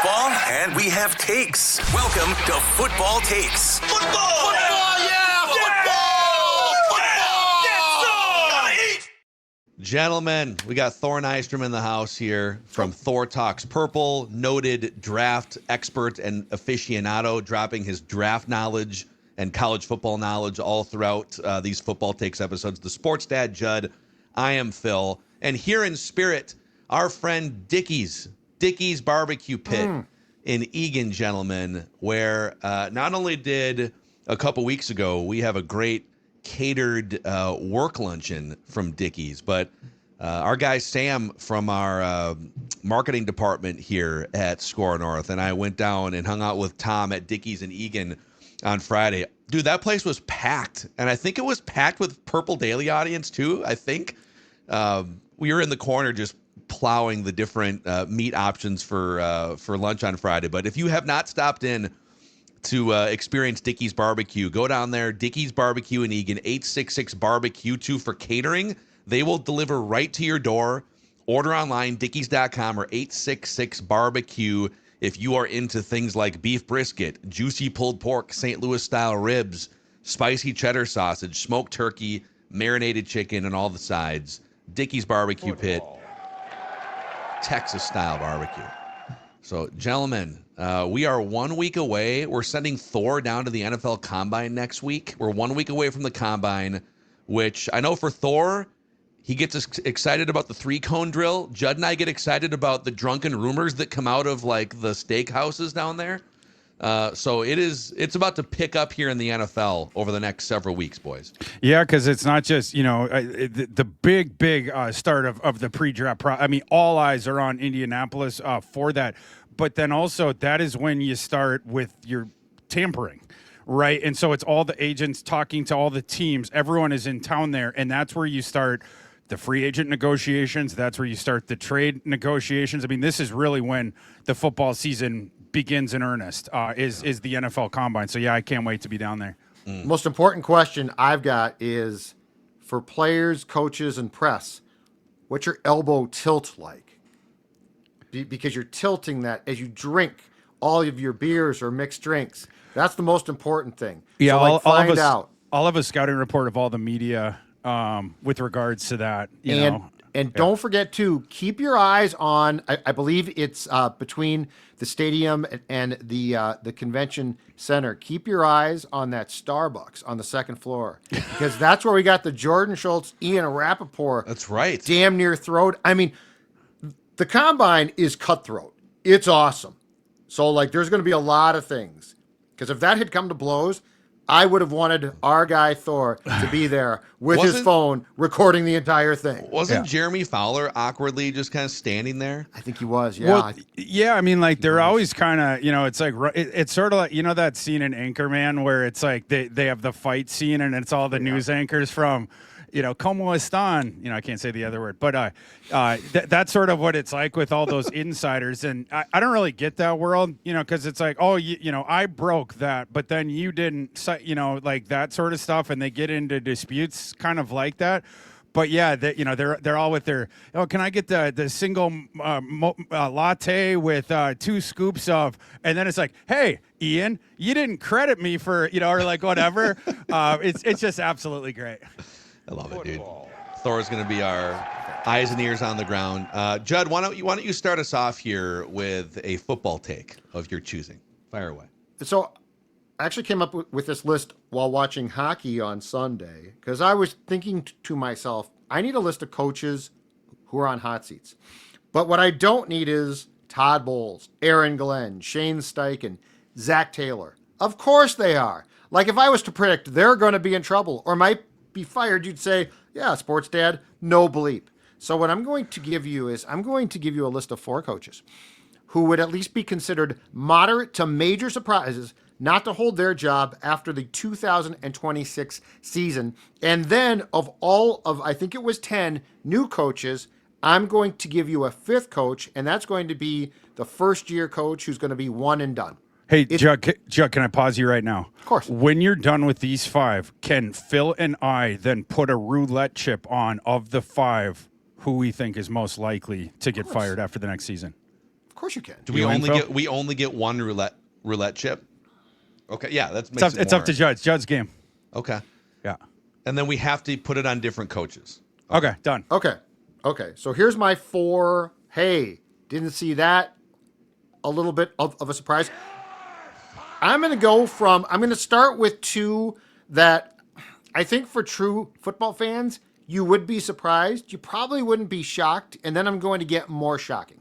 football and we have takes. Welcome to Football Takes. Football! Yeah! Football! Gentlemen, we got Thor Nystrom in the house here from Thor Talks Purple, noted draft expert and aficionado, dropping his draft knowledge and college football knowledge all throughout these Football Takes episodes. The sports dad, Judd. I am Phil. And here in spirit, our friend Dickey's Barbecue Pit in Eagan, gentlemen, where not only did a couple weeks ago we have a great catered work luncheon from Dickey's, but our guy Sam from our marketing department here at Score North and I went down and hung out with Tom at Dickey's in Eagan on Friday. Dude, that place was packed, and I think it was packed with Purple Daily audience too. I think we were in the corner just plowing the different meat options for lunch on Friday. But if you have not stopped in to experience Dickey's Barbecue, go down there. Dickey's Barbecue in Eagan, 866-BARBECUE2 for catering. They will deliver right to your door. Order online, dickeys.com or 866-BARBECUE if you are into things like beef brisket, juicy pulled pork, St. Louis-style ribs, spicy cheddar sausage, smoked turkey, marinated chicken, and all the sides. Dickey's Barbecue Pit, Texas-style barbecue. So, gentlemen, we are 1 week away. We're sending Thor down to the NFL Combine next week. We're 1 week away from the Combine, which I know for Thor, he gets excited about the 3-cone drill. Judd and I get excited about the drunken rumors that come out of, like, the steakhouses down there. So it's about to pick up here in the NFL over the next several weeks, boys. Yeah, because it's not just, the big start of the pre-draft. I mean, all eyes are on Indianapolis for that. But then also that is when you start with your tampering, right? And so it's all the agents talking to all the teams. Everyone is in town there, and that's where you start the free agent negotiations. That's where you start the trade negotiations. I mean, this is really when the football season begins in earnest, is the NFL Combine. So, yeah, I can't wait to be down there. Most important question I've got is for players, coaches, and press, what's your elbow tilt like? Because you're tilting that as you drink all of your beers or mixed drinks. That's the most important thing. Yeah, so, find out. I'll have a scouting report of all the media with regards to that. And don't forget to keep your eyes on. I believe it's between the stadium and the convention center. Keep your eyes on that Starbucks on the second floor because that's where we got the Jordan Schultz, Ian Rappaport. That's right. Damn near throat. I mean, the Combine is cutthroat. It's awesome. So there's going to be a lot of things because if that had come to blows, I would have wanted our guy Thor to be there with his phone recording the entire thing. Wasn't Jeremy Fowler awkwardly just kind of standing there? I think he was, yeah. Well, yeah, I mean, they're always kind of, it's like, it's sort of like, that scene in Anchorman where it's like they have the fight scene and it's all the news anchors from, como están? I can't say the other word, but that's sort of what it's like with all those insiders. And I don't really get that world, because it's like, oh, I broke that, but then you didn't, like that sort of stuff. And they get into disputes kind of like that. But yeah, they're all with their, can I get the single latte with 2 scoops of, and then it's like, hey, Ian, you didn't credit me for, or like whatever. It's just absolutely great. I love it, dude. Thor's going to be our eyes and ears on the ground. Judd, why don't you start us off here with a football take of your choosing? Fire away. So I actually came up with this list while watching hockey on Sunday because I was thinking to myself, I need a list of coaches who are on hot seats. But what I don't need is Todd Bowles, Aaron Glenn, Shane Steichen, Zach Taylor. Of course they are. Like if I was to predict they're going to be in trouble or might be fired, you'd say, yeah, sports dad, no bleep. So what I'm going to give you is I'm going to give you a list of 4 coaches who would at least be considered moderate to major surprises not to hold their job after the 2026 season. And then of all of, I think it was 10 new coaches, I'm going to give you a 5th coach, and that's going to be the first-year coach who's going to be one and done. Hey, Judd, can I pause you right now? Of course. When you're done with these 5, can Phil and I then put a roulette chip on of the 5 who we think is most likely to get fired after the next season? Of course you can. Do You we win, only Phil? get we only get one roulette chip? Okay, yeah, that's It's up to Judge. Judge's game. Okay, Yeah. and then we have to put it on different coaches. Okay, done. Okay. So here's my 4. Hey, didn't see that. A little bit of a surprise. I'm going to start with 2 that I think for true football fans, you would be surprised. You probably wouldn't be shocked. And then I'm going to get more shocking.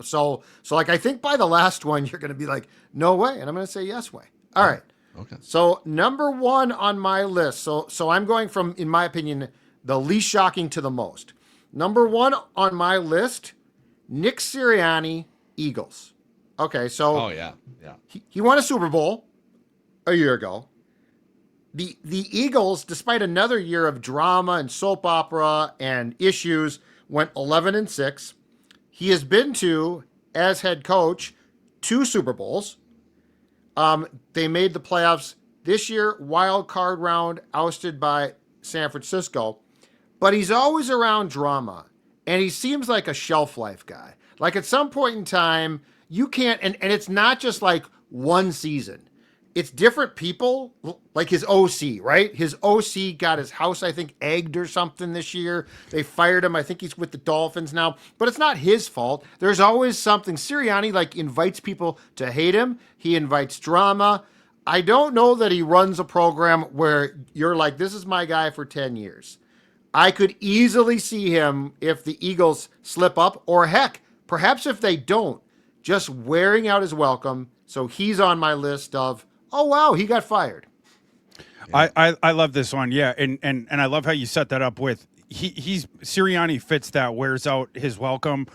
So like, I think by the last one, you're going to be like, no way. And I'm going to say yes way. All right. Okay. So number 1 on my list. So I'm going from, in my opinion, the least shocking to the most. Number 1 on my list, Nick Sirianni, Eagles. Okay, so Oh yeah. he won a Super Bowl a year ago. The Eagles, despite another year of drama and soap opera and issues, went 11-6. He has been to, as head coach, 2 Super Bowls. They made the playoffs this year, wild card round, ousted by San Francisco. But he's always around drama, and he seems like a shelf life guy. Like at some point in time, you can't, and it's not just like one season. It's different people, like his OC, right? His OC got his house, I think, egged or something this year. They fired him. I think he's with the Dolphins now, but it's not his fault. There's always something. Sirianni like invites people to hate him. He invites drama. I don't know that he runs a program where you're like, this is my guy for 10 years. I could easily see him, if the Eagles slip up, or heck, perhaps if they don't, just wearing out his welcome. So he's on my list of, oh, wow, he got fired. I love this one. Yeah. And I love how you set that up with he's Sirianni fits that wears out his welcome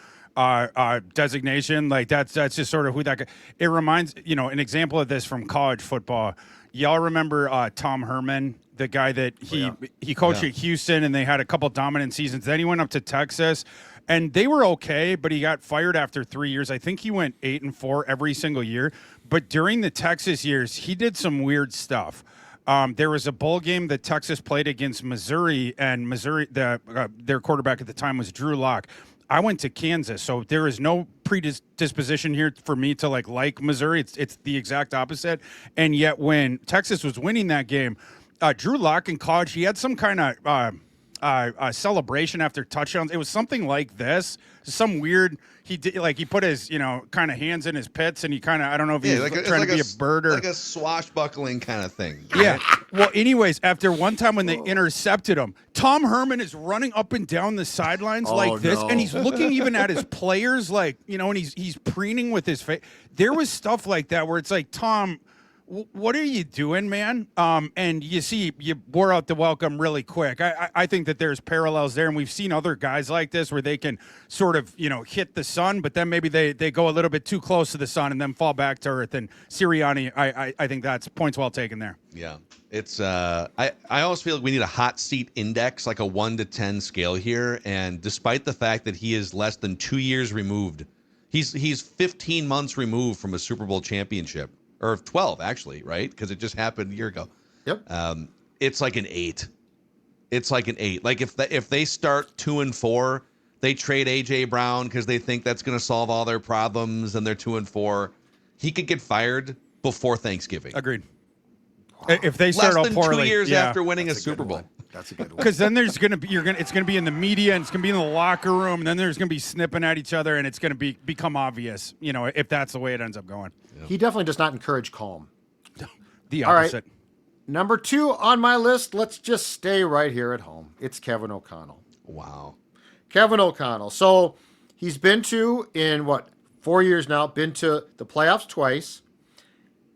designation. Like that's just sort of who that guy. It reminds, an example of this from college football. Y'all remember Tom Herman, the guy that he coached at Houston, and they had a couple dominant seasons. Then he went up to Texas, and they were okay, but he got fired after 3 years. I think he went 8-4 every single year. But during the Texas years, he did some weird stuff. There was a bowl game that Texas played against Missouri, and Missouri, their quarterback at the time was Drew Lock. I went to Kansas, so there is no predisposition here for me to like Missouri. It's the exact opposite. And yet, when Texas was winning that game, Drew Lock in college, he had some kind of celebration after touchdowns. It was something like this. Some weird. He did he put his kind of hands in his pits, and he kind of, I don't know if he's trying to be a bird or like a swashbuckling kind of thing. Yeah. Well, anyways, after one time when they intercepted him, Tom Herman is running up and down the sidelines like this, and he's looking even at his players and he's preening with his face. There was stuff like that where it's like, Tom, what are you doing, man? And you see, you wore out the welcome really quick. I think that there's parallels there, and we've seen other guys like this where they can sort of, hit the sun, but then maybe they go a little bit too close to the sun and then fall back to earth. And Sirianni, I think that's points well taken there. Yeah. It's I always feel like we need a hot seat index, like a 1 to 10 scale here. And despite the fact that he is less than 2 years removed, he's 15 months removed from a Super Bowl championship. Or 12, actually, right? Because it just happened a year ago. Yep. It's like an 8. It's like an 8. Like if they start 2-4, they trade A.J. Brown because they think that's going to solve all their problems, and they're 2-4. He could get fired before Thanksgiving. Agreed. If they start less out than poorly, 2 years after winning a Super Bowl. That's a good one. Because then there's it's gonna be in the media, and it's gonna be in the locker room, and then there's gonna be snipping at each other, and it's gonna become obvious, if that's the way it ends up going. He definitely does not encourage calm. The All right. opposite. Number 2 on my list, let's just stay right here at home. It's Kevin O'Connell. Wow. Kevin O'Connell. So he's been to, in 4 years now, been to the playoffs twice.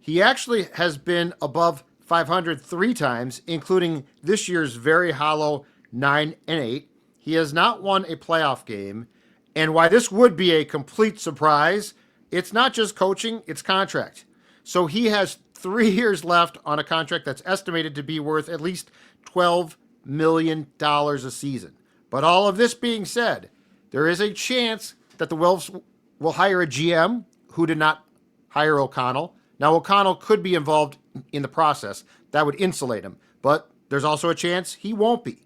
He actually has been above 500 3 times, including this year's very hollow 9-8. He has not won a playoff game. And why this would be a complete surprise, it's not just coaching, it's contract. So he has 3 years left on a contract that's estimated to be worth at least $12 million a season. But all of this being said, there is a chance that the Wolves will hire a GM who did not hire O'Connell. Now, O'Connell could be involved in the process. That would insulate him. But there's also a chance he won't be.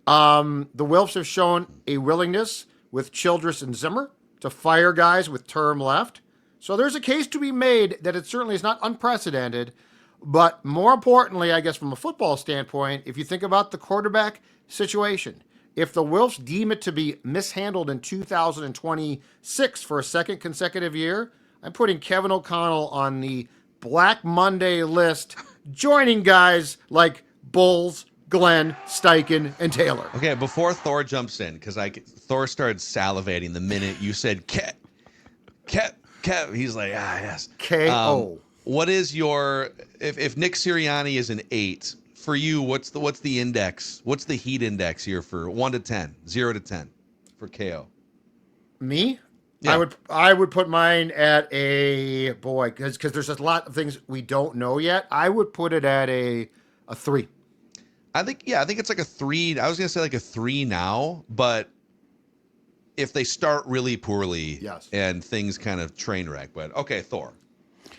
The Wolves have shown a willingness with Childress and Zimmer to fire guys with term left. So there's a case to be made that it certainly is not unprecedented. But more importantly, I guess from a football standpoint, if you think about the quarterback situation, if the Wilfs deem it to be mishandled in 2026 for a second consecutive year, I'm putting Kevin O'Connell on the Black Monday list, joining guys like Bulls, Glenn, Steichen, and Taylor. Okay, before Thor jumps in, because Thor started salivating the minute you said Kev. He's like, yes. K.O. What is your if Nick Sirianni is an 8 for you? What's the index? What's the heat index here for 1 to 10, 0 to 10 for KO? Me? Yeah. I would put mine at a boy because there's a lot of things we don't know yet. I would put it at a 3. I think it's like a 3. I was gonna say like a 3 now, but if they start really poorly, yes, and things kind of train wreck. But okay, Thor.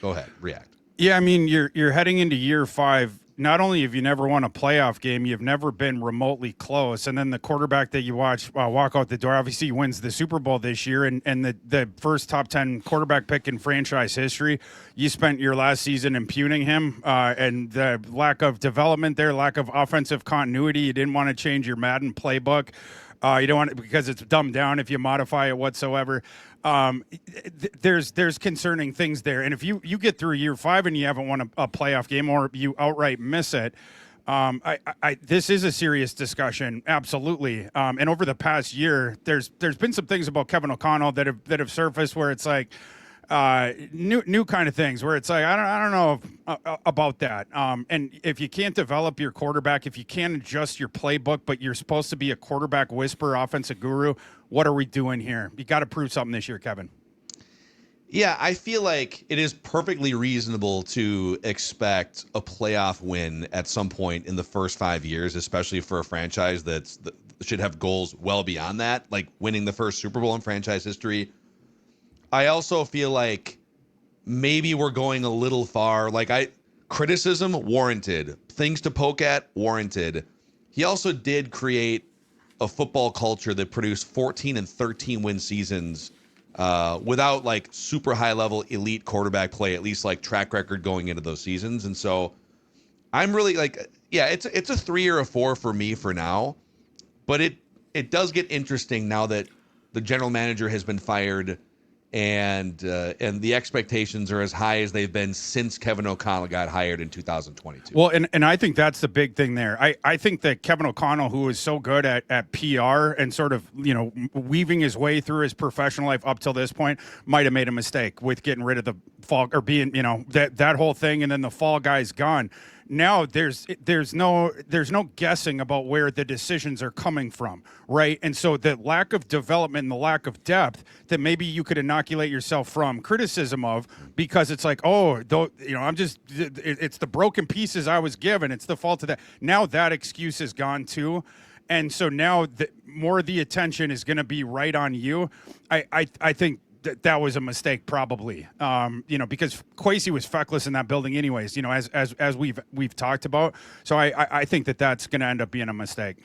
Go ahead, react. Yeah, I mean, you're heading into year 5. Not only have you never won a playoff game, you've never been remotely close. And then the quarterback that you watch walk out the door, obviously he wins the Super Bowl this year, and the first top 10 quarterback pick in franchise history. You spent your last season impugning him, and the lack of development there, lack of offensive continuity. You didn't want to change your Madden playbook. You don't want it because it's dumbed down if you modify it whatsoever. There's concerning things there. And if you get through year 5 and you haven't won a playoff game or you outright miss it, this is a serious discussion. Absolutely. And over the past year, there's been some things about Kevin O'Connell that have surfaced where it's like, new kind of things where it's like, I don't know about that. And if you can't develop your quarterback, if you can't adjust your playbook, but you're supposed to be a quarterback whisperer, offensive guru, what are we doing here? You got to prove something this year, Kevin. Yeah, I feel like it is perfectly reasonable to expect a playoff win at some point in the first 5 years, especially for a franchise that should have goals well beyond that, like winning the first Super Bowl in franchise history. I also feel like maybe we're going a little far. Criticism warranted, things to poke at warranted. He also did create a football culture that produced 14 and 13 win seasons without super high level elite quarterback play, at least track record going into those seasons. And so I'm really it's a 3 or a 4 for me for now, but it does get interesting now that the general manager has been fired. And the expectations are as high as they've been since Kevin O'Connell got hired in 2022. Well, and I think that's the big thing there. I think that Kevin O'Connell, who is so good at PR and sort of, weaving his way through his professional life up till this point, might have made a mistake with getting rid of the fall or being, that whole thing. And then the fall guy's gone. Now there's no guessing about where the decisions are coming from, right? And so the lack of development and the lack of depth that maybe you could inoculate yourself from criticism of, because it's like, it's the broken pieces I was given. It's the fault of that. Now that excuse is gone too. And so now more of the attention is going to be right on you. I think that was a mistake, probably, because Kwesi was feckless in that building, anyways. As we've talked about. So I think that's going to end up being a mistake.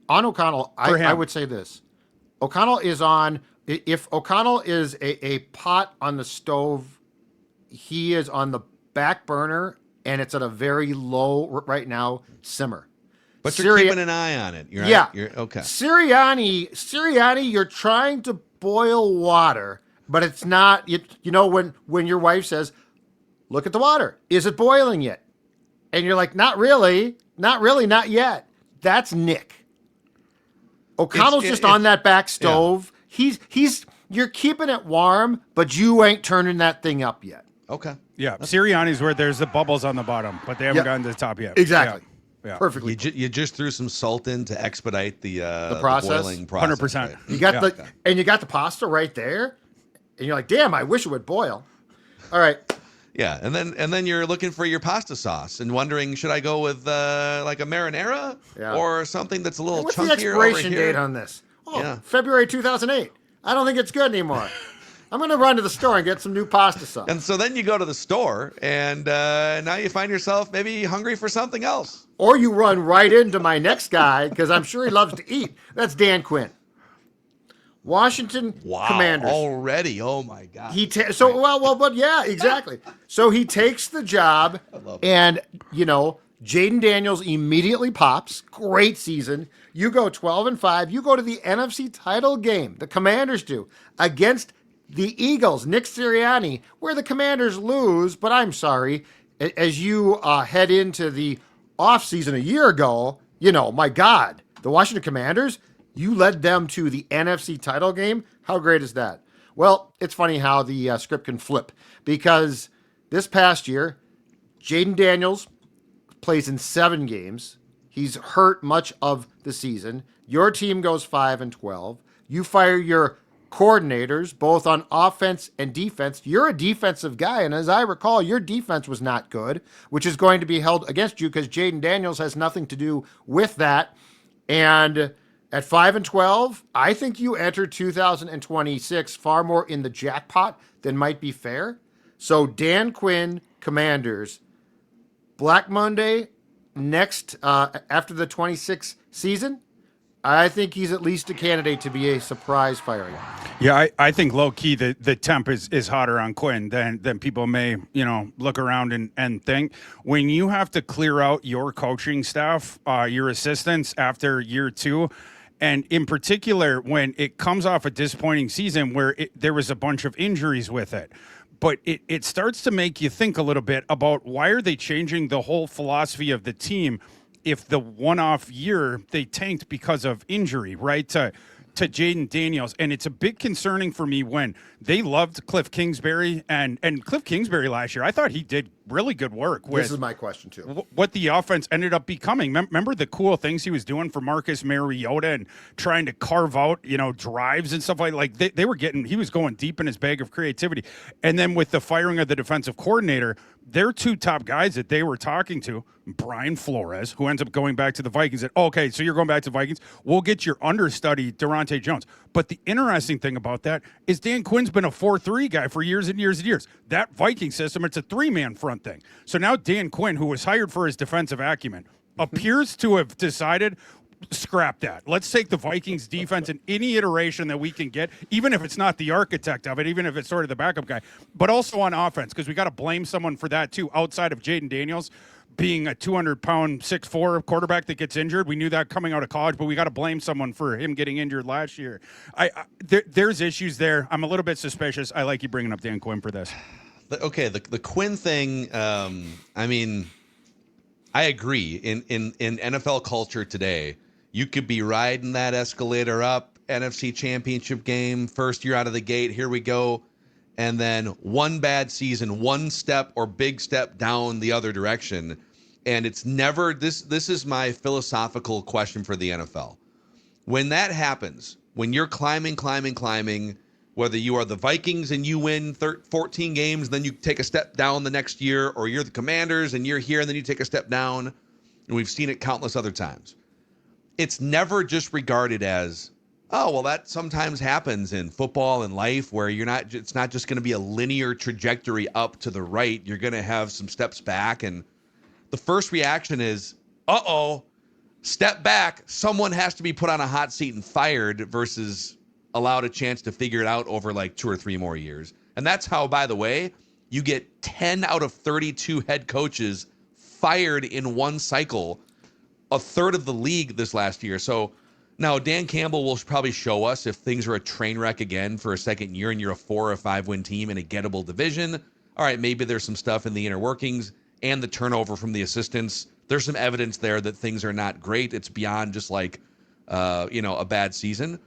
On O'Connell, I would say this: O'Connell is on. If O'Connell is a pot on the stove, he is on the back burner, and it's at a very low right now simmer. But you're keeping an eye on it. Yeah. You're okay. Sirianni, you're trying to boil water, but it's not. When your wife says, "Look at the water. Is it boiling yet?" And you're like, "Not really, not yet." That's Nick. O'Connell's just on that back stove. Yeah. You're keeping it warm, but you ain't turning that thing up yet. Okay. Yeah. Sirianni's where there's the bubbles on the bottom, but they haven't gotten to the top yet. Exactly. Yeah. Perfectly. You just threw some salt in to expedite the process. The boiling process. 100%. Right? You got the pasta right there, and you're like, "Damn, I wish it would boil." All right. Yeah, and then you're looking for your pasta sauce and wondering, should I go with a marinara or something that's a little What's chunkier? What's the expiration over here? date on this? February 2008. I don't think it's good anymore. I'm going to run to the store and get some new pasta sauce. And so then you go to the store, and now you find yourself maybe hungry for something else. Or you run right into my next guy, because I'm sure he loves to eat. That's Dan Quinn. Washington Commanders. Already. Oh my God. But yeah, exactly. So he takes the job, and Jaden Daniels immediately pops. Great season. You go 12-5. You go to the NFC title game. The Commanders do against the Eagles. Nick Sirianni, where the Commanders lose. But I'm sorry, as you head into the offseason a year ago, my God, the Washington Commanders. You led them to the NFC title game. How great is that? Well, it's funny how the script can flip, because this past year, Jaden Daniels plays in 7 games. He's hurt much of the season. Your team goes 5-12. You fire your coordinators, both on offense and defense. You're a defensive guy, and as I recall, your defense was not good, which is going to be held against you because Jaden Daniels has nothing to do with that. And at 5-12, I think you enter 2026 far more in the jackpot than might be fair. So Dan Quinn, Commanders, Black Monday next after the 26th season. I think he's at least a candidate to be a surprise firing. Yeah, I think low key the temp is hotter on Quinn than people may look around and think. When you have to clear out your coaching staff, your assistants after year 2. And in particular, when it comes off a disappointing season where there was a bunch of injuries with it, but it starts to make you think a little bit about why are they changing the whole philosophy of the team if the one-off year they tanked because of injury, right, to Jaden Daniels. And it's a bit concerning for me when they loved Cliff Kingsbury. And Cliff Kingsbury last year, I thought he did really good work with this is my question too. What the offense ended up becoming. Remember the cool things he was doing for Marcus Mariota and trying to carve out, drives and stuff like he was going deep in his bag of creativity. And then with the firing of the defensive coordinator, their 2 top guys that they were talking to, Brian Flores, who ends up going back to the Vikings, said, okay, so you're going back to the Vikings. We'll get your understudy, Durante Jones. But the interesting thing about that is Dan Quinn's been a 4-3 guy for years and years and years. That Viking system, it's a 3-man front thing. So now Dan Quinn, who was hired for his defensive acumen, appears to have decided, scrap that. Let's take the Vikings defense in any iteration that we can get, even if it's not the architect of it, even if it's sort of the backup guy, but also on offense, because we got to blame someone for that too, outside of Jaden Daniels being a 200-pound, 6'4" quarterback that gets injured. We knew that coming out of college, but we got to blame someone for him getting injured last year. There's issues there. I'm a little bit suspicious. I like you bringing up Dan Quinn for this. Okay, the Quinn thing, I mean, I agree. In NFL culture today, you could be riding that escalator up, NFC Championship game, first year out of the gate, here we go, and then one bad season, one step or big step down the other direction, and it's never, this is my philosophical question for the NFL. When that happens, when you're climbing, whether you are the Vikings and you win 14 games, then you take a step down the next year, or you're the Commanders and you're here and then you take a step down, and we've seen it countless other times. It's never just regarded as, oh, well, that sometimes happens in football and life where it's not just going to be a linear trajectory up to the right. You're going to have some steps back. And the first reaction is, step back. Someone has to be put on a hot seat and fired versus allowed a chance to figure it out over like 2 or 3 more years. And that's how, by the way, you get 10 out of 32 head coaches fired in one cycle, a third of the league this last year. So now Dan Campbell will probably show us if things are a train wreck again for a second year and you're a 4 or 5 win team in a gettable division. All right, maybe there's some stuff in the inner workings and the turnover from the assistants. There's some evidence there that things are not great. It's beyond just like, a bad season.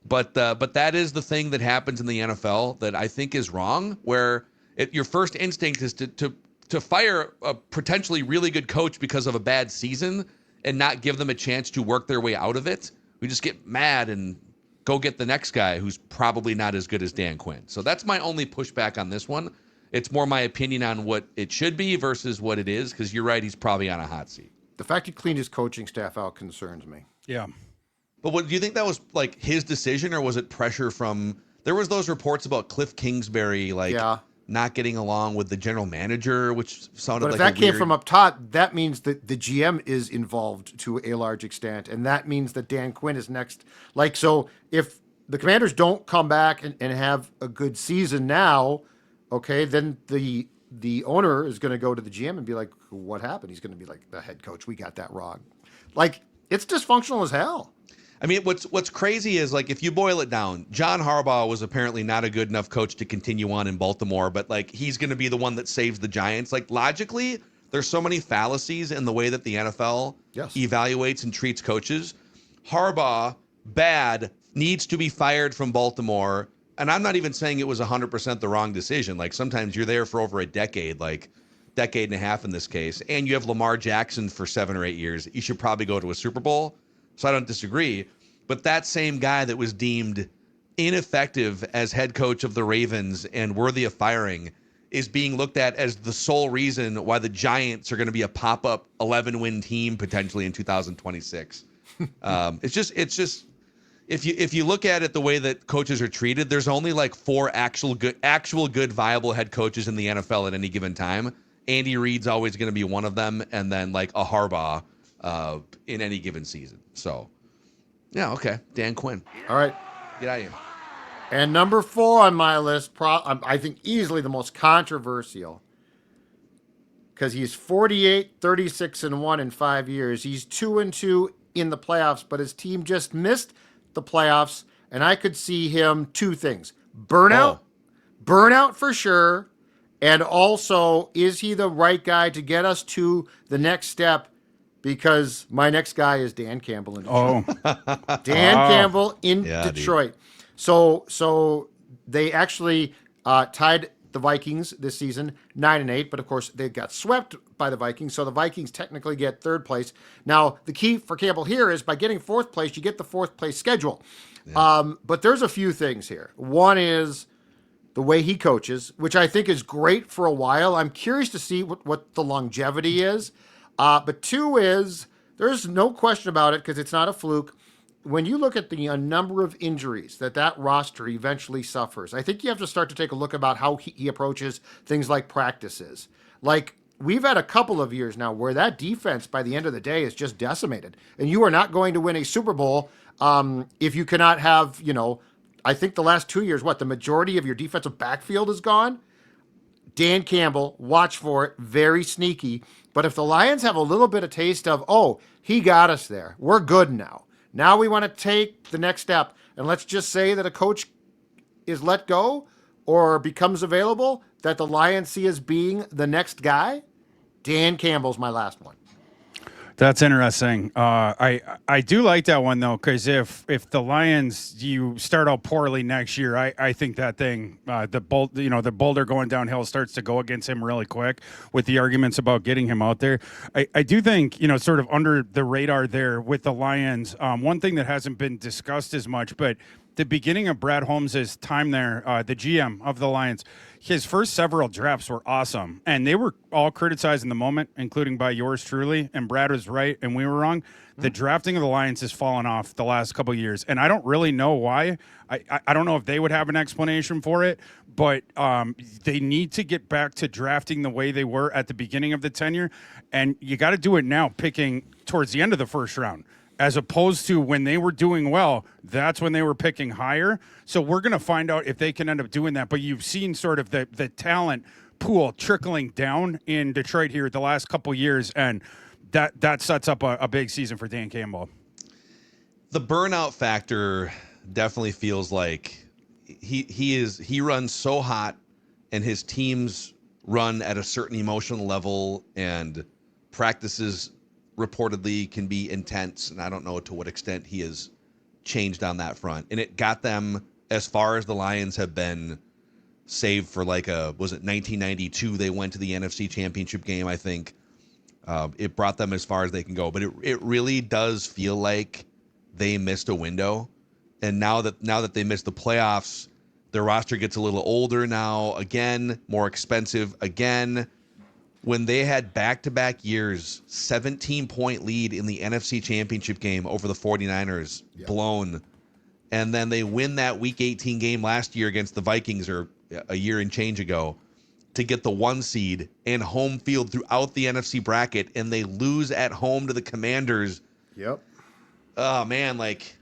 But that is the thing that happens in the NFL that I think is wrong, where your first instinct is to fire a potentially really good coach because of a bad season and not give them a chance to work their way out of it. We just get mad and go get the next guy who's probably not as good as Dan Quinn. So that's my only pushback on this one. It's more my opinion on what it should be versus what it is, because you're right, he's probably on a hot seat. The fact he cleaned his coaching staff out concerns me. Yeah. But do you think that was like his decision, or was it pressure from, there was those reports about Cliff Kingsbury, not getting along with the general manager, which sounded like But if that came from up top, that means that the GM is involved to a large extent, and that means that Dan Quinn is next. So if the Commanders don't come back and have a good season now, okay, then the owner is going to go to the GM and be like, what happened? He's going to be like, the head coach, we got that wrong. Like, it's dysfunctional as hell. I mean, what's crazy is, like, if you boil it down, John Harbaugh was apparently not a good enough coach to continue on in Baltimore, but, like, he's going to be the one that saves the Giants. Like, logically, there's so many fallacies in the way that the NFL evaluates and treats coaches. Harbaugh, bad, needs to be fired from Baltimore. And I'm not even saying it was 100% the wrong decision. Like, sometimes you're there for over a decade, like decade and a half in this case, and you have Lamar Jackson for 7 or 8 years. You should probably go to a Super Bowl. So I don't disagree. But that same guy that was deemed ineffective as head coach of the Ravens and worthy of firing is being looked at as the sole reason why the Giants are going to be a pop-up 11-win team potentially in 2026. It's just if you look at it the way that coaches are treated, there's only like 4 actual good viable head coaches in the NFL at any given time. Andy Reid's always going to be one of them, and then like a Harbaugh in any given season. So, yeah, okay, Dan Quinn. All right. Get out of here. And number 4 on my list, I think easily the most controversial, because he's 48, 36-1 in 5 years. He's 2-2 in the playoffs, but his team just missed the playoffs, and I could see him 2 things. Burnout for sure, and also, is he the right guy to get us to the next step? Because my next guy is Dan Campbell in Detroit. Campbell in Detroit. Dude. So they actually tied the Vikings this season, 9-8, but of course they got swept by the Vikings, so the Vikings technically get 3rd place. Now, the key for Campbell here is by getting 4th place, you get the 4th place schedule. Yeah. But there's a few things here. One is the way he coaches, which I think is great for a while. I'm curious to see what the longevity is. But 2 is, there's no question about it because it's not a fluke. When you look at the number of injuries that roster eventually suffers, I think you have to start to take a look about how he approaches things like practices. Like, we've had a couple of years now where that defense by the end of the day is just decimated. And you are not going to win a Super Bowl if you cannot have, I think the last 2 years, the majority of your defensive backfield is gone. Dan Campbell, watch for it, very sneaky. But if the Lions have a little bit of taste of, he got us there, we're good now. Now we want to take the next step. And let's just say that a coach is let go or becomes available that the Lions see as being the next guy. Dan Campbell's my last one. That's interesting. I do like that one though, because if the Lions you start out poorly next year, I think that thing the boulder going downhill starts to go against him really quick with the arguments about getting him out there. I do think sort of under the radar there with the Lions. One thing that hasn't been discussed as much, but the beginning of Brad Holmes' time there, the GM of the Lions, his first several drafts were awesome. And they were all criticized in the moment, including by yours truly. And Brad was right and we were wrong. The drafting of the Lions has fallen off the last couple of years. And I don't really know why. I don't know if they would have an explanation for it. But they need to get back to drafting the way they were at the beginning of the tenure. And you got to do it now, picking towards the end of the first round. As opposed to when they were doing well, that's when they were picking higher. So we're going to find out if they can end up doing that. But you've seen sort of the talent pool trickling down in Detroit here the last couple years, and that sets up a big season for Dan Campbell. The burnout factor definitely feels like he runs so hot, and his teams run at a certain emotional level, and practices reportedly can be intense, and I don't know to what extent he has changed on that front. And it got them as far as the Lions have been, save for was it 1992 they went to the NFC Championship game, I think. It brought them as far as they can go. But it really does feel like they missed a window. And now that they missed the playoffs, their roster gets a little older now, again, more expensive again. When they had back-to-back years, 17-point lead in the NFC Championship game over the 49ers, blown. And then they win that Week 18 game last year against the Vikings, or a year and change ago, to get the 1 seed and home field throughout the NFC bracket, and they lose at home to the Commanders. Yep. Oh, man,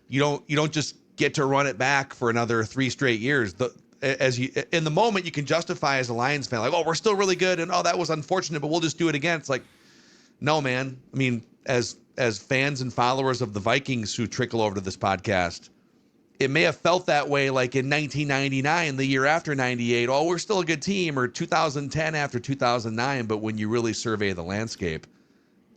you don't just get to run it back for another 3 straight years. In the moment, you can justify as a Lions fan, like, oh, we're still really good, and oh, that was unfortunate, but we'll just do it again. It's like, no, man. I mean, as fans and followers of the Vikings who trickle over to this podcast, it may have felt that way like in 1999, the year after 98. Oh, we're still a good team, or 2010 after 2009. But when you really survey the landscape,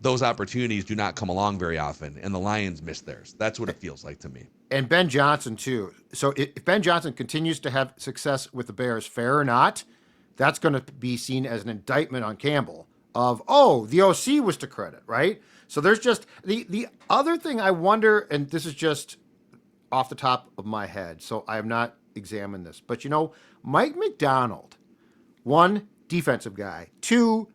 those opportunities do not come along very often, and the Lions missed theirs. That's what it feels like to me. And Ben Johnson, too. So if Ben Johnson continues to have success with the Bears, fair or not, that's going to be seen as an indictment on Campbell of, oh, the OC was to credit, right? So there's just the other thing I wonder, and this is just off the top of my head, so I have not examined this, but Mike McDonald, one, defensive guy, two,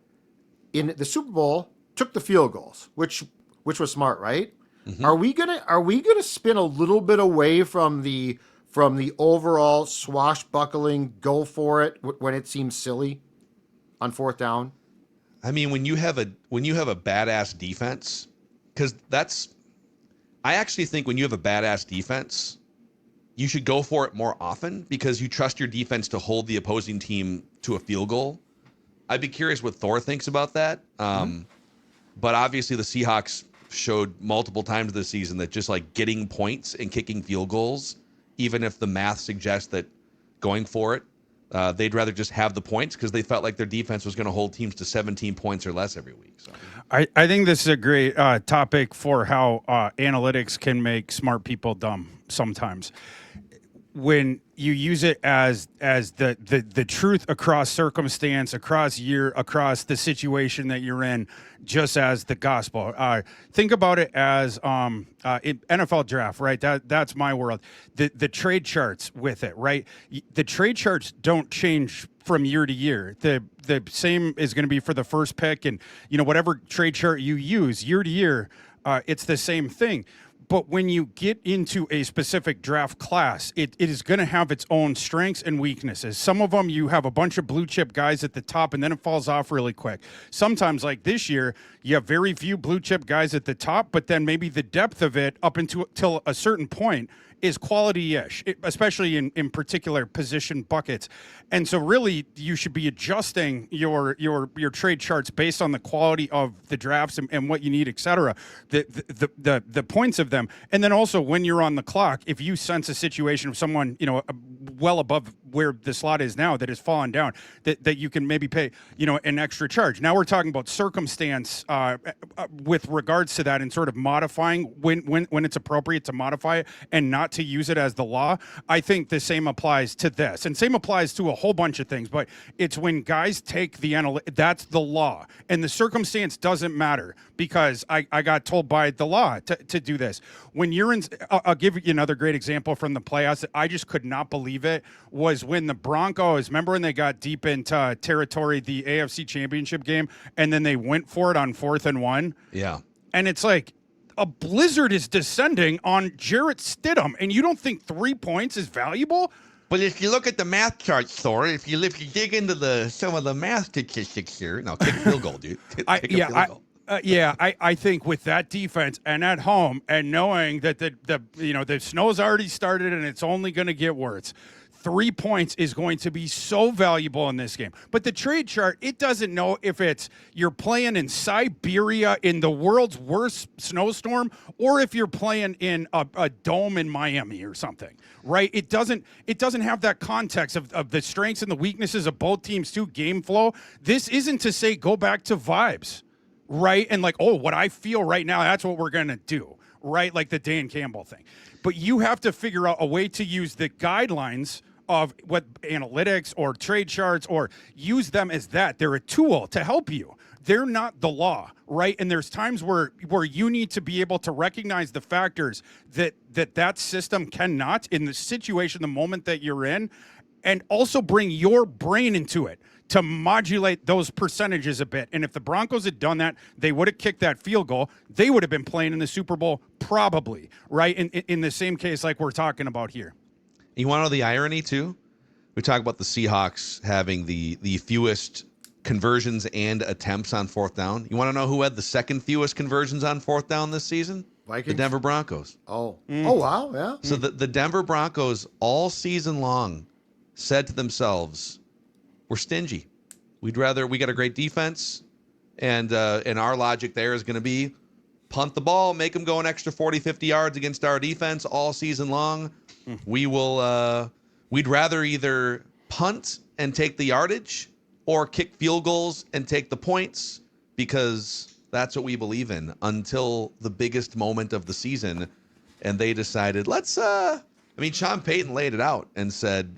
in the Super Bowl, took the field goals, which was smart, right? Mm-hmm. Are we gonna spin a little bit away from the overall swashbuckling go for it when it seems silly on 4th down? I mean, when you have a badass defense, because I actually think when you have a badass defense, you should go for it more often because you trust your defense to hold the opposing team to a field goal. I'd be curious what Thor thinks about that. But obviously the Seahawks showed multiple times this season that just like getting points and kicking field goals, even if the math suggests that going for it, they'd rather just have the points because they felt like their defense was going to hold teams to 17 points or less every week. So. I think this is a great topic for how analytics can make smart people dumb sometimes. When you use it as the truth across circumstance, across year, across the situation that you're in, just as the gospel. Think about it as NFL draft, right? That's my world. The trade charts with it, right? The trade charts don't change from year to year. The same is going to be for the first pick, and whatever trade chart you use year to year, it's the same thing. But when you get into a specific draft class, it is going to have its own strengths and weaknesses. Some of them, you have a bunch of blue chip guys at the top, and then it falls off really quick. Sometimes, like this year, you have very few blue chip guys at the top, but then maybe the depth of it up till a certain point is quality-ish, especially in particular position buckets. And so really you should be adjusting your trade charts based on the quality of the drafts and what you need, et cetera, the points of them. And then also when you're on the clock, if you sense a situation of someone, well above where the slot is now that has fallen down, that you can maybe pay, an extra charge. Now we're talking about circumstance with regards to that and sort of modifying when it's appropriate to modify it and not to use it as the law. I think the same applies to this, and same applies to a whole bunch of things, but it's when guys take that's the law, and the circumstance doesn't matter because I got told by the law to do this. When you're in, I'll give you another great example from the playoffs that I just could not believe it, was when the Broncos, remember when they got deep into territory, the AFC Championship game, and then they went for it on 4th and 1? Yeah. And it's like, a blizzard is descending on Jarrett Stidham, and you don't think 3 points is valuable? But if you look at the math charts, Thor, if you dig into some of the math statistics here, kick a field goal, dude. I think with that defense and at home, and knowing that the snow's already started and it's only going to get worse, 3 points is going to be so valuable in this game. But the trade chart, it doesn't know if it's you're playing in Siberia in the world's worst snowstorm or if you're playing in a dome in Miami or something, right? It doesn't have that context of the strengths and the weaknesses of both teams too, game flow. This isn't to say go back to vibes, right? And like, oh, what I feel right now, that's what we're going to do, right? Like the Dan Campbell thing. But you have to figure out a way to use the guidelines of what analytics or trade charts, or use them as that. They're a tool to help you. They're not the law, right? And there's times where you need to be able to recognize the factors that system cannot in the situation, the moment that you're in, and also bring your brain into it to modulate those percentages a bit. And if the Broncos had done that, they would have kicked that field goal. They would have been playing in the Super Bowl probably, right? In the same case like we're talking about here. You want to know the irony, too? We talk about the Seahawks having the fewest conversions and attempts on 4th down. You want to know who had the second fewest conversions on 4th down this season? Vikings? The Denver Broncos. Oh. Oh, wow. Yeah. So the Denver Broncos all season long said to themselves, we're stingy. We got a great defense. And our logic there is going to be punt the ball, make them go an extra 40, 50 yards against our defense all season long. We'd rather either punt and take the yardage or kick field goals and take the points, because that's what we believe in, until the biggest moment of the season. And they decided, Sean Payton laid it out and said,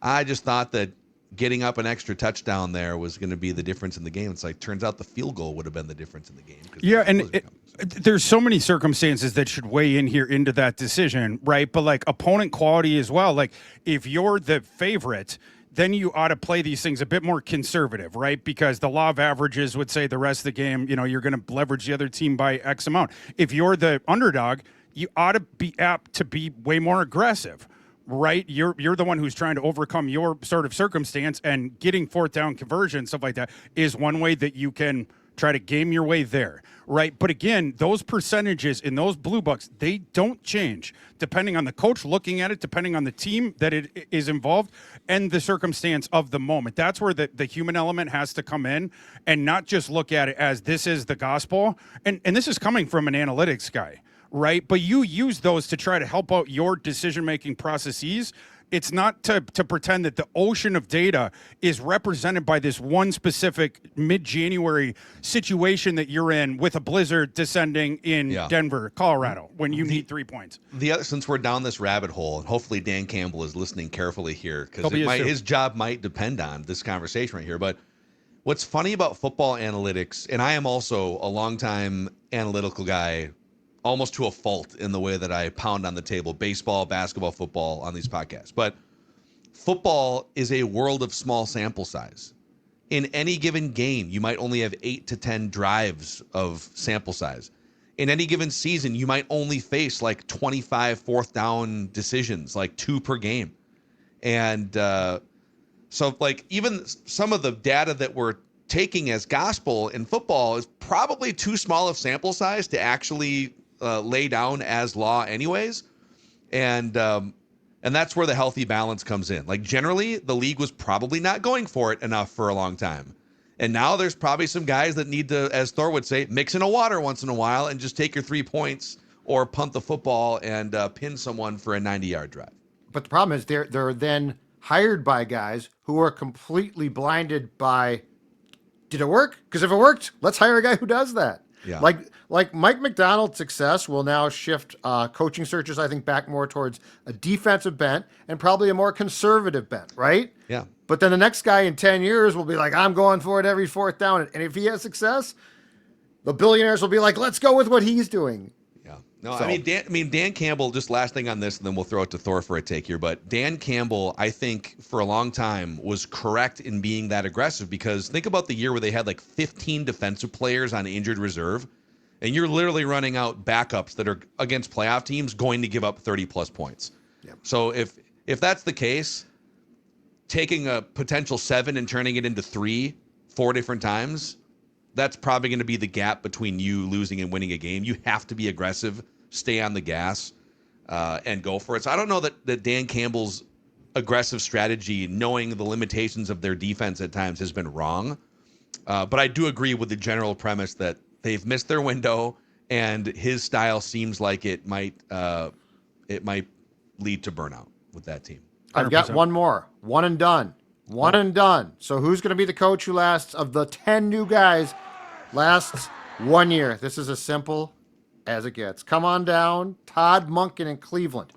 I just thought that getting up an extra touchdown there was going to be the difference in the game. It's like, turns out the field goal would have been the difference in the game. Yeah, and there's so many circumstances that should weigh in here into that decision, right? But like opponent quality as well. Like if you're the favorite, then you ought to play these things a bit more conservative, right? Because the law of averages would say the rest of the game, you're going to leverage the other team by X amount. If you're the underdog, you ought to be apt to be way more aggressive, right? You're the one who's trying to overcome your sort of circumstance, and getting fourth down conversion, stuff like that, is one way that you can try to game your way there, right? But again, those percentages in those blue bucks, they don't change depending on the coach looking at it, depending on the team that it is involved, and the circumstance of the moment. That's where the human element has to come in, and not just look at it as this is the gospel. And this is coming from an analytics guy, right? But you use those to try to help out your decision-making processes. It's not to pretend that the ocean of data is represented by this one specific mid-January situation that you're in with a blizzard descending in Denver, Colorado, when you need 3 points. Since we're down this rabbit hole, and hopefully Dan Campbell is listening carefully here, because his job might depend on this conversation right here. But what's funny about football analytics, and I am also a longtime analytical guy, almost to a fault in the way that I pound on the table, baseball, basketball, football on these podcasts. But football is a world of small sample size. In any given game, you might only have 8 to 10 drives of sample size. In any given season, you might only face like 25 fourth down decisions, like 2 per game. And so like even some of the data that we're taking as gospel in football is probably too small of sample size to actually lay down as law anyways. And that's where the healthy balance comes in. Like generally the league was probably not going for it enough for a long time. And now there's probably some guys that need to, as Thor would say, mix in a water once in a while and just take your 3 points or punt the football and pin someone for a 90-yard drive. But the problem is they're then hired by guys who are completely blinded by, did it work? Because if it worked, let's hire a guy who does that. Yeah. Like Mike McDonald's success will now shift coaching searches, I think, back more towards a defensive bent and probably a more conservative bent, right? Yeah. But then the next guy in 10 years will be like, I'm going for it every fourth down. And if he has success, the billionaires will be like, let's go with what he's doing. Yeah. No, so. Dan Campbell, just last thing on this, and then we'll throw it to Thor for a take here. But Dan Campbell, I think for a long time was correct in being that aggressive, because think about the year where they had like 15 defensive players on injured reserve, and you're literally running out backups that are against playoff teams going to give up 30 plus points. Yep. So if that's the case, taking a potential 7 and turning it into 3 4 different times, that's probably going to be the gap between you losing and winning a game. You have to be aggressive, stay on the gas, and go for it. So I don't know that Dan Campbell's aggressive strategy, knowing the limitations of their defense at times, has been wrong. But I do agree with the general premise that they've missed their window, and his style seems like it might lead to burnout with that team. 100%. I've got one more. One and done. One and done. So who's going to be the coach who lasts, of the 10 new guys, lasts 1 year? This is as simple as it gets. Come on down, Todd Monken in Cleveland.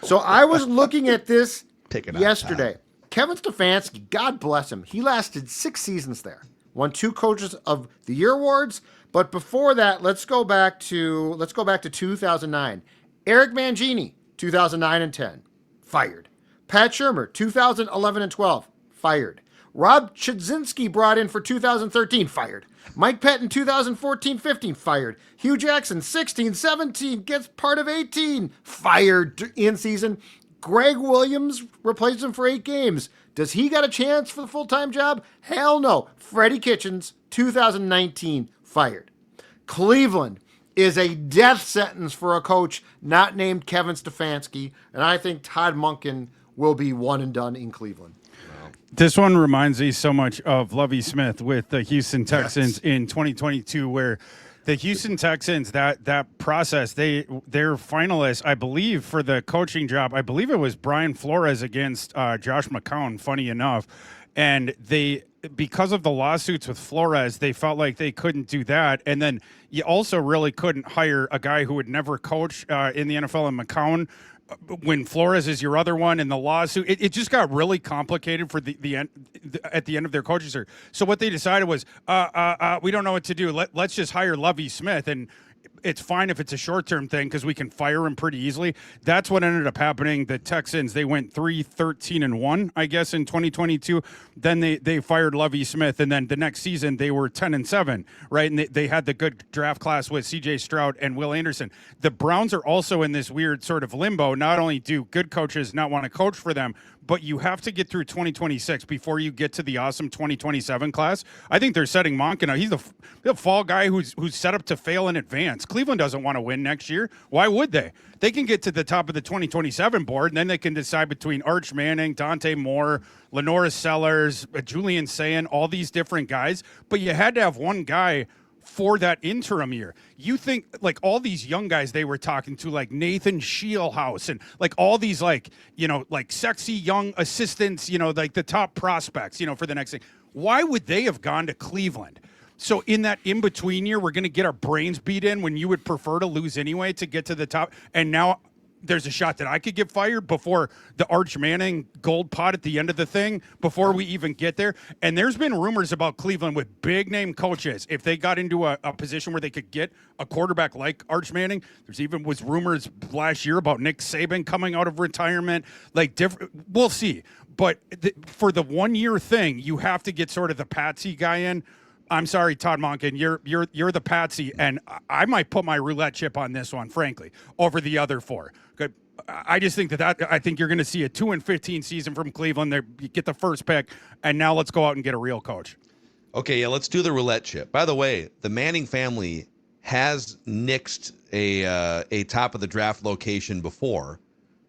So I was looking at this yesterday. Kevin Stefanski, God bless him, he lasted 6 seasons there. Won 2 Coaches of the Year awards. But before that, let's go back to 2009. Eric Mangini, 2009 and 10, fired. Pat Shurmur, 2011 and 12, fired. Rob Chudzinski brought in for 2013, fired. Mike Pettin, 2014-15, fired. Hugh Jackson, 16-17, gets part of 18, fired in season. Greg Williams replaced him for 8 games. Does he got a chance for the full-time job? Hell no. Freddie Kitchens, 2019, fired. Cleveland, is a death sentence for a coach not named Kevin Stefanski, and I think Todd Monken will be one and done in Cleveland. This one reminds me so much of Lovie Smith with the Houston Texans in 2022, where the Houston Texans, that process, they're finalists, I believe, for the coaching job. I believe it was Brian Flores against Josh McCown, funny enough. And because of the lawsuits with Flores, they felt like they couldn't do that. And then you also really couldn't hire a guy who would never coach in the NFL and McCown when Flores is your other one in the lawsuit. It just got really complicated for the end at the end of their coaching search. So what they decided was, we don't know what to do. Let's just hire Lovie Smith, and it's fine if it's a short-term thing because we can fire him pretty easily. That's what ended up happening. The Texans, they went 3-13-1, I guess, in 2022. Then they fired Lovie Smith, and then the next season they were 10-7, right? And they had the good draft class with C.J. Stroud and Will Anderson. The Browns are also in this weird sort of limbo. Not only do good coaches not want to coach for them, but you have to get through 2026 before you get to the awesome 2027 class. I think they're setting Monken up. He's the fall guy who's set up to fail in advance. Cleveland doesn't want to win next year. Why would they? They can get to the top of the 2027 board, and then they can decide between Arch Manning, Dante Moore, Lenora Sellers, Julian Sayin, all these different guys. But you had to have one guy for that interim year. You think like all these young guys they were talking to, like Nathan Shielhouse and like all these like sexy young assistants, like the top prospects, for the next thing. Why would they have gone to Cleveland? So in that in-between year, we're going to get our brains beat in when you would prefer to lose anyway to get to the top. And now there's a shot that I could get fired before the Arch Manning gold pot at the end of the thing, before we even get there. And there's been rumors about Cleveland with big name coaches. If they got into a position where they could get a quarterback like Arch Manning, there's even was rumors last year about Nick Saban coming out of retirement, we'll see. But for the 1 year thing, you have to get sort of the patsy guy in. I'm sorry, Todd Monken, you're the patsy, and I might put my roulette chip on this one, frankly, over the other four. Good. I just think I think you're going to see a 2-15 season from Cleveland. You get the first pick, and now let's go out and get a real coach. Okay, yeah, let's do the roulette chip. By the way, the Manning family has nixed a top of the draft location before.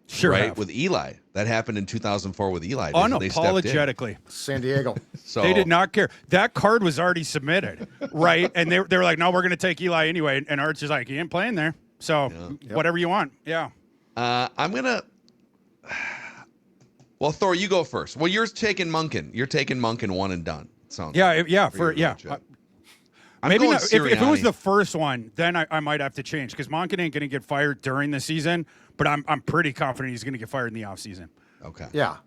Sure, right? have. With Eli. That happened in 2004 with Eli. Unapologetically. San Diego. So they did not care. That card was already submitted, right? And they were like, no, we're going to take Eli anyway. And Arch is like, he ain't playing there. So whatever you want. Yeah. I'm going to... Well, Thor, you go first. Well, you're taking Monken. You're taking Monken one and done. Sounds yeah, like, yeah, maybe going not, if it was Sirianni. the first one, then I might have to change because Monken ain't going to get fired during the season, but I'm pretty confident he's going to get fired in the offseason. Okay. Yeah.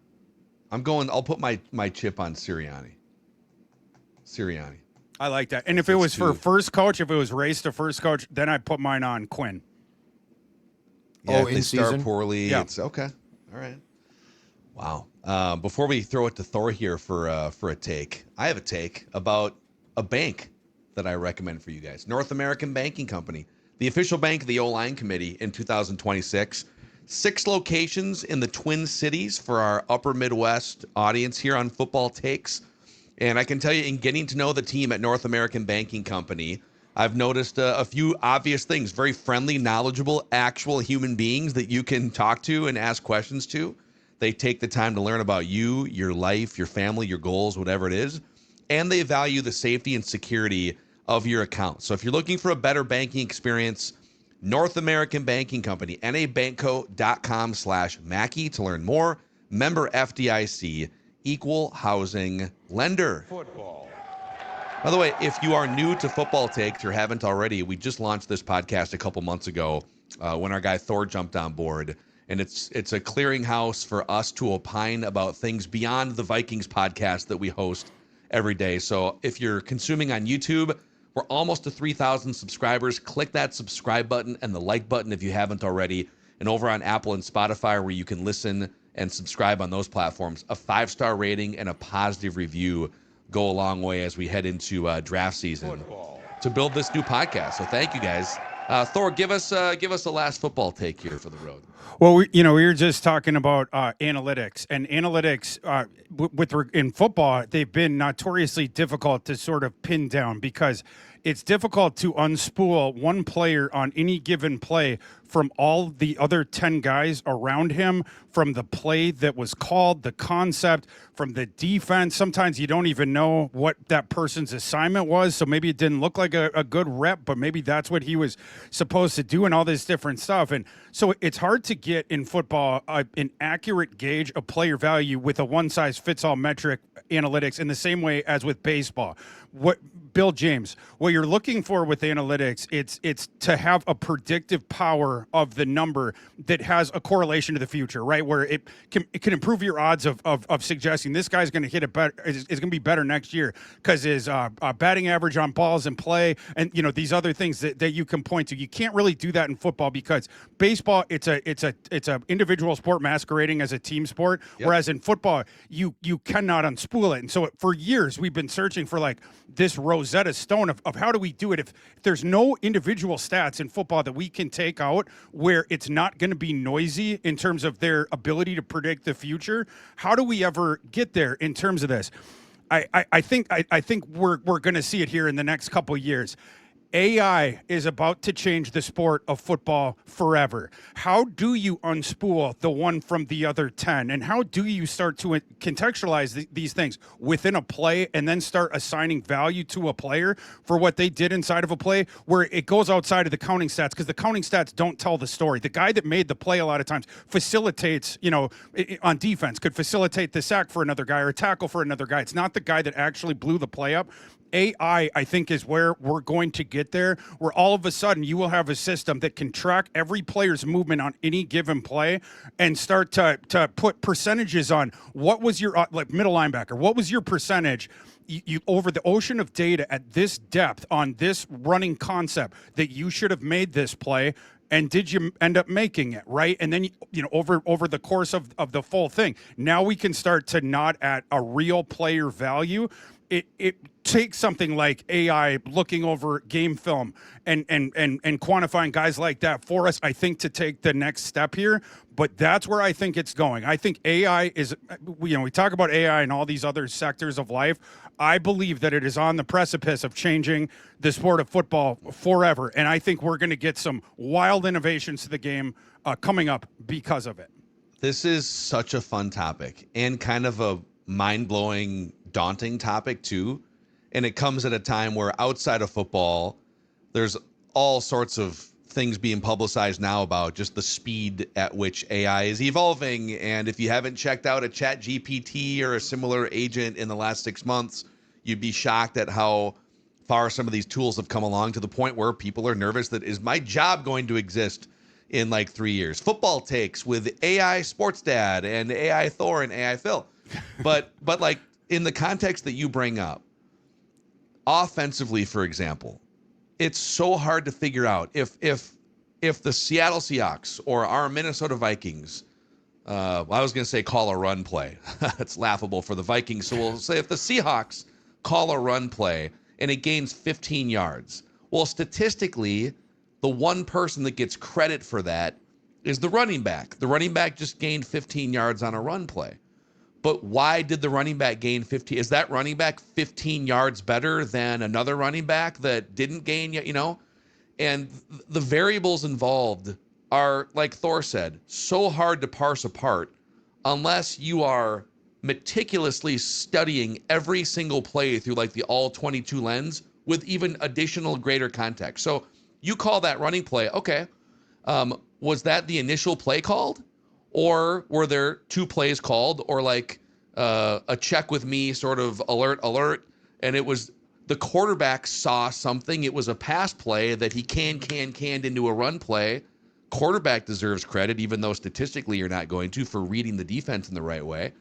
I'll put my chip on Sirianni. I like that. And if it was for first coach, if it was race to first coach, then I'd put mine on Quinn. Yeah, Oh, if they in start season? poorly, Yeah. it's okay. All right. Wow. Before we throw it to Thor here for a take, I have a take about a bank that I recommend for you guys. North American Banking Company, the official bank of the O-Line Committee in 2026. 6 locations in the Twin Cities for our upper Midwest audience here on Football Takes. And I can tell you, in getting to know the team at North American Banking Company, I've noticed a few obvious things. Very friendly, knowledgeable, actual human beings that you can talk to and ask questions to. They take the time to learn about you, your life, your family, your goals, whatever it is. And they value the safety and security of your account. So if you're looking for a better banking experience, North American Banking Company, nabanco.com/Mackey to learn more. Member FDIC, equal housing lender. Football. By the way, if you are new to Football Takes or haven't already, we just launched this podcast a couple months ago when our guy Thor jumped on board. And it's a clearinghouse for us to opine about things beyond the Vikings podcast that we host every day. So if you're consuming on YouTube, we're almost to 3,000 subscribers. Click that subscribe button and the like button if you haven't already. And over on Apple and Spotify, where you can listen and subscribe on those platforms, a 5-star rating and a positive review go a long way as we head into draft season to build this new podcast. So thank you guys. Thor, give us a last football take here for the road. Well, we were just talking about analytics, and analytics in football, they've been notoriously difficult to sort of pin down because it's difficult to unspool one player on any given play from all the other 10 guys around him, from the play that was called, the concept, from the defense. Sometimes you don't even know what that person's assignment was, so maybe it didn't look like a good rep, but maybe that's what he was supposed to do and all this different stuff. And so it's hard to get in football an accurate gauge of player value with a one-size-fits-all metric analytics in the same way as with baseball. What Bill James, what you're looking for with analytics, it's to have a predictive power of the number that has a correlation to the future, right? Where it can improve your odds of suggesting this guy's going to hit it better, is going to be better next year because his batting average on balls in play, and these other things that you can point to. You can't really do that in football because baseball it's a individual sport masquerading as a team sport, whereas in football you cannot unspool it. And so for years we've been searching for like this Rosetta Stone of how do we do it if there's no individual stats in football that we can take out where it's not going to be noisy in terms of their ability to predict the future. How do we ever get there in terms of this? I think we're going to see it here in the next couple of years. AI is about to change the sport of football forever. How do you unspool the one from the other 10? And how do you start to contextualize these things within a play and then start assigning value to a player for what they did inside of a play where it goes outside of the counting stats, because the counting stats don't tell the story. The guy that made the play a lot of times facilitates, on defense, could facilitate the sack for another guy or a tackle for another guy. It's not the guy that actually blew the play up. AI, I think, is where we're going to get there, where all of a sudden you will have a system that can track every player's movement on any given play and start to put percentages on what was your middle linebacker, what was your percentage you over the ocean of data at this depth on this running concept that you should have made this play. And did you end up making it, right? And then, over the course of the full thing, now we can start to nod at a real player value. It takes something like AI looking over game film and quantifying guys like that for us, I think, to take the next step here. But that's where I think it's going. I think AI is, we talk about AI and all these other sectors of life. I believe that it is on the precipice of changing the sport of football forever. And I think we're going to get some wild innovations to the game coming up because of it. This is such a fun topic and kind of a mind-blowing, daunting topic too. And it comes at a time where outside of football, there's all sorts of things being publicized now about just the speed at which AI is evolving. And if you haven't checked out a ChatGPT or a similar agent in the last 6 months, you'd be shocked at how far some of these tools have come along, to the point where people are nervous that, is my job going to exist in like 3 years? Football takes with AI Sports Dad and AI Thor and AI Phil. But like, in the context that you bring up, offensively, for example, it's so hard to figure out if the Seattle Seahawks or our Minnesota Vikings, I was going to say call a run play. That's laughable for the Vikings. So we'll say if the Seahawks call a run play and it gains 15 yards, well, statistically, the one person that gets credit for that is the running back. The running back just gained 15 yards on a run play. But why did the running back gain 15? Is that running back 15 yards better than another running back that didn't gain yet, And the variables involved are, like Thor said, so hard to parse apart unless you are meticulously studying every single play through like the all 22 lens with even additional greater context. So you call that running play, okay, was that the initial play called? Or were there two plays called, or like a check with me sort of alert, and it was the quarterback saw something. It was a pass play that he canned into a run play. Quarterback deserves credit, even though statistically you're not going to, for reading the defense in the right way.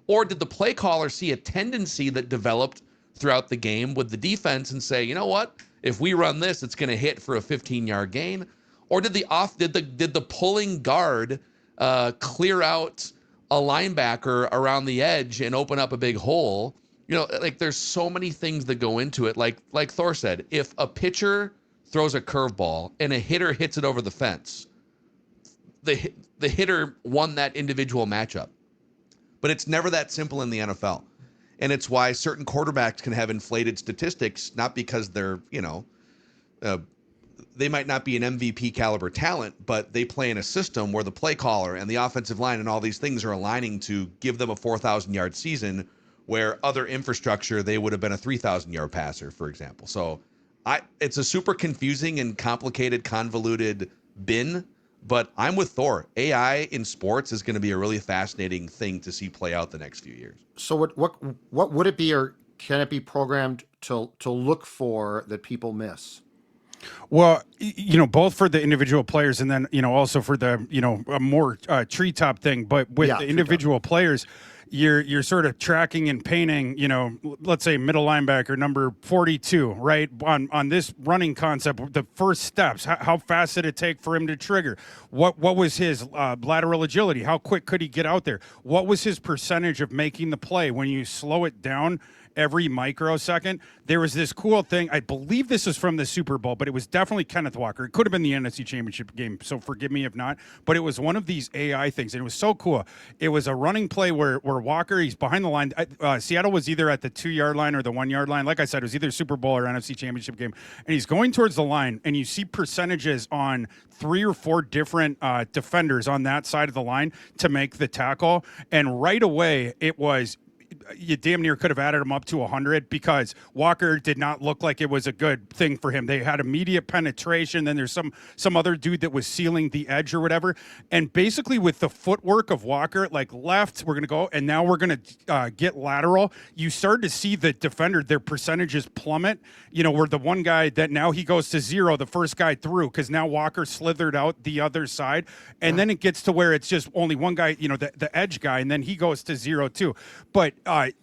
Or did the play caller see a tendency that developed throughout the game with the defense and say, you know what, if we run this, it's going to hit for a 15-yard gain? Or did the pulling guard clear out a linebacker around the edge and open up a big hole? Like, there's so many things that go into it. Like Thor said, if a pitcher throws a curveball and a hitter hits it over the fence, the hitter won that individual matchup. But it's never that simple in the NFL. And it's why certain quarterbacks can have inflated statistics, not because they're, they might not be an MVP caliber talent, but they play in a system where the play caller and the offensive line and all these things are aligning to give them a 4,000-yard season, where other infrastructure, they would have been a 3,000-yard passer, for example. So it's a super confusing and complicated, convoluted bin, but I'm with Thor. AI in sports is going to be a really fascinating thing to see play out the next few years. So what would it be, or can it be programmed to look for that people miss? Well, both for the individual players and then, also for the, a more treetop thing. But with the individual players, you're sort of tracking and painting, let's say middle linebacker number 42, right? On this running concept, the first steps, how fast did it take for him to trigger? What was his lateral agility? How quick could he get out there? What was his percentage of making the play? When you slow it down every microsecond, there was this cool thing. I believe this is from the Super Bowl, but it was definitely Kenneth Walker. It could have been the NFC Championship game, so forgive me if not. But it was one of these AI things, and it was so cool. It was a running play where Walker, he's behind the line. Seattle was either at the 2-yard line or the 1-yard line. Like I said, it was either Super Bowl or NFC Championship game. And he's going towards the line, and you see percentages on 3 or 4 different defenders on that side of the line to make the tackle. And right away, it was, you damn near could have added him up to 100, because Walker did not look like it was a good thing for him. They had immediate penetration. Then there's some other dude that was sealing the edge or whatever. And basically with the footwork of Walker, like left, we're going to go, and now we're going to get lateral. You started to see the defender, their percentages plummet, where the one guy that now he goes to 0, the first guy through, because now Walker slithered out the other side. And then it gets to where it's just only one guy, the edge guy, and then he goes to 0 too. But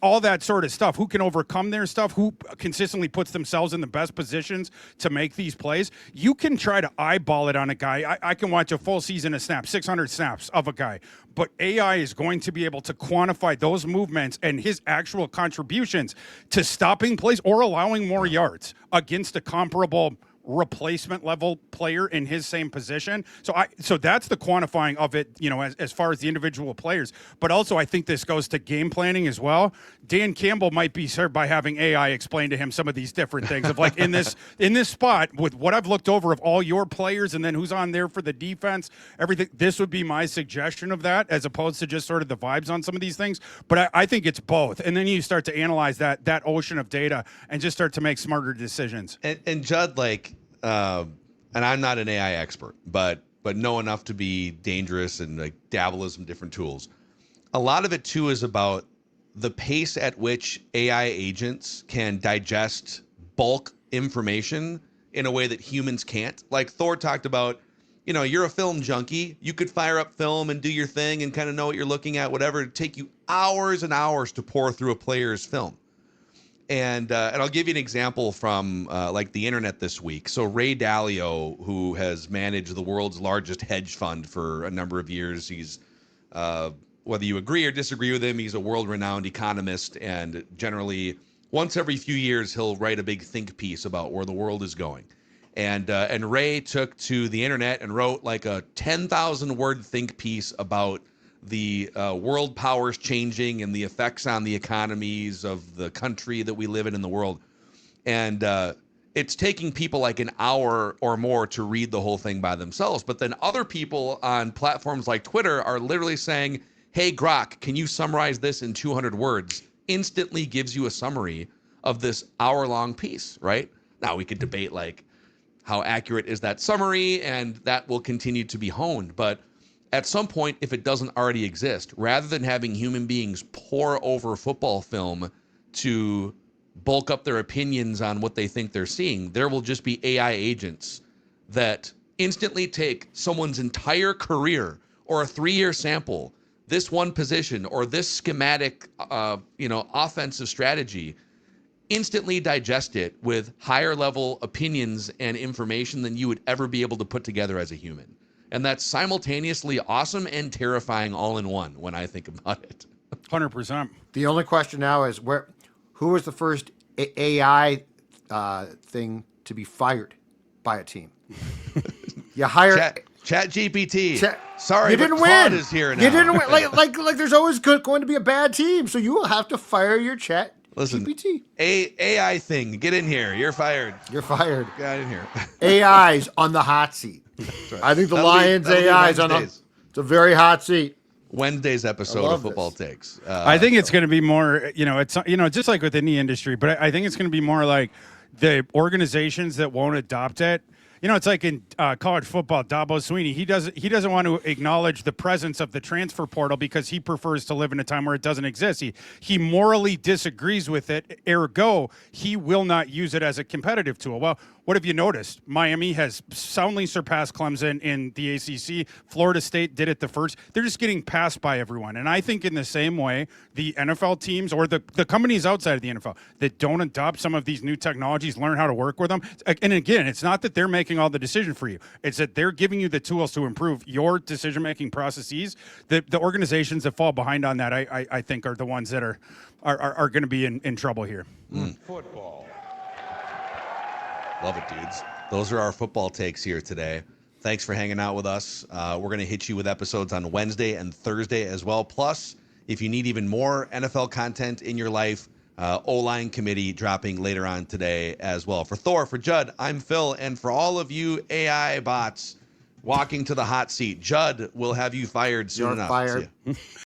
all that sort of stuff, who can overcome their stuff, who consistently puts themselves in the best positions to make these plays, you can try to eyeball it on a guy. I can watch a full season of snaps, 600 snaps of a guy, but AI is going to be able to quantify those movements and his actual contributions to stopping plays or allowing more yards against a comparable replacement level player in his same position. So that's the quantifying of it, as far as the individual players. But also I think this goes to game planning as well. Dan Campbell might be served by having AI explain to him some of these different things of like in this spot with what I've looked over of all your players and then who's on there for the defense, everything. This would be my suggestion of that, as opposed to just sort of the vibes on some of these things. But I think it's both. And then you start to analyze that ocean of data and just start to make smarter decisions. And Judd, and I'm not an AI expert, but know enough to be dangerous and dabble in some different tools. A lot of it too is about the pace at which AI agents can digest bulk information in a way that humans can't. Like Thor talked about, you're a film junkie. You could fire up film and do your thing and kind of know what you're looking at, whatever. It'd take you hours and hours to pour through a player's film. And I'll give you an example from the internet this week. So Ray Dalio, who has managed the world's largest hedge fund for a number of years, he's whether you agree or disagree with him, he's a world-renowned economist, and generally once every few years he'll write a big think piece about where the world is going. And Ray took to the internet and wrote like a 10,000-word think piece about the world powers changing and the effects on the economies of the country that we live in the world. And it's taking people like an hour or more to read the whole thing by themselves. But then other people on platforms like Twitter are literally saying, hey, Grok, can you summarize this in 200 words? Instantly gives you a summary of this hour-long piece, right? Now we could debate how accurate is that summary, and that will continue to be honed. But at some point, if it doesn't already exist, rather than having human beings pore over football film to bulk up their opinions on what they think they're seeing, there will just be AI agents that instantly take someone's entire career or a 3-year sample, this one position or this schematic, offensive strategy, instantly digest it with higher level opinions and information than you would ever be able to put together as a human. And that's simultaneously awesome and terrifying all in one when I think about it. 100%. The only question now is who was the first AI thing to be fired by a team? You hire ChatGPT. Sorry, you didn't Claude win. Is here now. You didn't win. Like there's always going to be a bad team, so you will have to fire your Listen, GPT. AI thing, get in here. You're fired. You're fired. Get in here. AI's on the hot seat. Right. I think the That'll be- Lions that'll be AI's on Wednesdays. it's a very hot seat. Wednesday's episode love of Football this. Takes. I think it's going to be more, it's just like with any industry, but I think it's going to be more like the organizations that won't adopt it. It's like in college football, Dabo Swinney. He doesn't want to acknowledge the presence of the transfer portal because he prefers to live in a time where it doesn't exist. He morally disagrees with it. Ergo, he will not use it as a competitive tool. Well, what have you noticed? Miami has soundly surpassed Clemson in the ACC. Florida State did it the first. They're just getting passed by everyone. And I think in the same way, the NFL teams or the companies outside of the NFL that don't adopt some of these new technologies, learn how to work with them. And again, it's not that they're making all the decision for you. It's that they're giving you the tools to improve your decision-making processes. The organizations that fall behind on that, I think, are the ones that are going to be in trouble here. Football. Love it, dudes. Those are our football takes here today. Thanks for hanging out with us. We're going to hit you with episodes on Wednesday and Thursday as well. Plus, if you need even more NFL content in your life, O-line committee dropping later on today as well. For Thor, for Judd, I'm Phil. And for all of you AI bots walking to the hot seat, Judd will have you fired soon You're enough. fired. See ya.